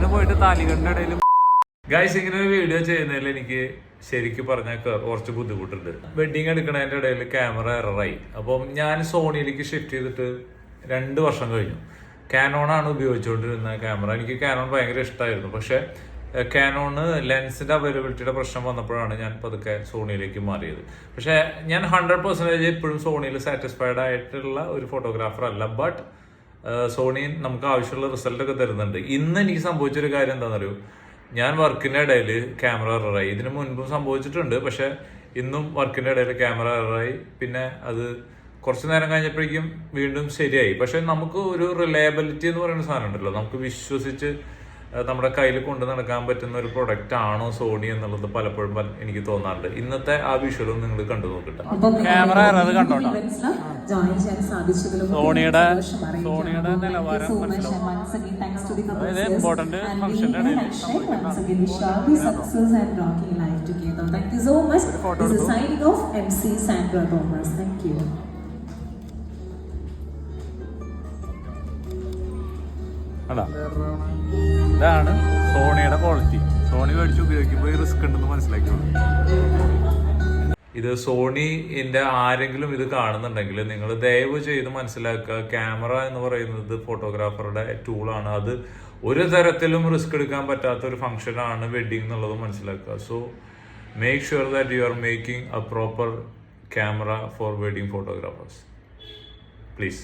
ഇങ്ങനെ പോയിട്ട് താലികെട്ടിന്റെ ഇടയിൽ ഗൈസ് ഇങ്ങനെ ഒരു വീഡിയോ ചെയ്യുന്നതിൽ എനിക്ക് ശരിക്കും പറഞ്ഞാൽ കുറച്ച് ബുദ്ധിമുട്ടുണ്ട്. വെഡിങ് എടുക്കുന്നതിന്റെ ഇടയിൽ ക്യാമറ എററായി. അപ്പം ഞാൻ സോണിയിലേക്ക് ഷിഫ്റ്റ് ചെയ്തിട്ട് 2 വർഷം കഴിഞ്ഞു. കാനോൺ ആണ് ഉപയോഗിച്ചുകൊണ്ടിരുന്ന ക്യാമറ. എനിക്ക് കാനോൺ ഭയങ്കര ഇഷ്ടമായിരുന്നു. പക്ഷെ കാനോണ് ലെൻസിന്റെ അവൈലബിലിറ്റിയുടെ പ്രശ്നം വന്നപ്പോഴാണ് ഞാൻ പതുക്കെ സോണിയിലേക്ക് മാറിയത്. പക്ഷെ ഞാൻ 100% എപ്പോഴും സോണിയിൽ സാറ്റിസ്ഫൈഡ് ആയിട്ടുള്ള ഒരു ഫോട്ടോഗ്രാഫർ അല്ല. ബട്ട് സോണി നമുക്ക് ആവശ്യമുള്ള റിസൾട്ട് ഒക്കെ തരുന്നുണ്ട്. ഇന്ന് എനിക്ക് സംഭവിച്ചൊരു കാര്യം എന്താണെന്നറിയോ, ഞാൻ വർക്കിന്റെ ഇടയിൽ ക്യാമറ എററായി. ഇതിനു മുൻപും സംഭവിച്ചിട്ടുണ്ട്. പക്ഷെ ഇന്നും വർക്കിന്റെ ഇടയിൽ ക്യാമറ എററായി. പിന്നെ അത് കുറച്ച് നേരം കഴിഞ്ഞപ്പോഴേക്കും വീണ്ടും ശരിയായി. പക്ഷെ നമുക്ക് ഒരു റിലയബിലിറ്റി എന്ന് പറയുന്ന സാധനം ഉണ്ടല്ലോ, നമുക്ക് വിശ്വസിച്ച് നമ്മുടെ കയ്യിൽ കൊണ്ടു നടക്കാൻ പറ്റുന്ന ഒരു പ്രൊഡക്റ്റ് ആണോ സോണി എന്നുള്ളത് പലപ്പോഴും എനിക്ക് തോന്നാറുണ്ട്. ഇന്നത്തെ ആ വിഷ്വലും നിങ്ങൾ കണ്ടു നോക്കട്ടെ. ക്യാമറ അത് കണ്ടോട്ടോ, സോണിയുടെ നിലവാരം ഇമ്പോർട്ടന്റ് ഫംഗ്ഷന്റെ ഇതാണ് സോണിയുടെ ക്വാളിറ്റി. സോണി മേടിച്ച് ഉപയോഗിക്കുമ്പോൾ റിസ്ക് ഉണ്ടെന്ന് മനസ്സിലാക്കിയോളൂ. ഇത് സോണിന്റെ ആരെങ്കിലും ഇത് കാണുന്നുണ്ടെങ്കിൽ നിങ്ങൾ ദയവ് ചെയ്ത് മനസ്സിലാക്കുക, ക്യാമറ എന്ന് പറയുന്നത് ഫോട്ടോഗ്രാഫറുടെ ടൂളാണ്. അത് ഒരു തരത്തിലും റിസ്ക് എടുക്കാൻ പറ്റാത്ത ഒരു ഫംഗ്ഷനാണ് വെഡിങ് എന്നുള്ളത് മനസ്സിലാക്കുക. So make sure that you are making A proper camera four wedding photographers please.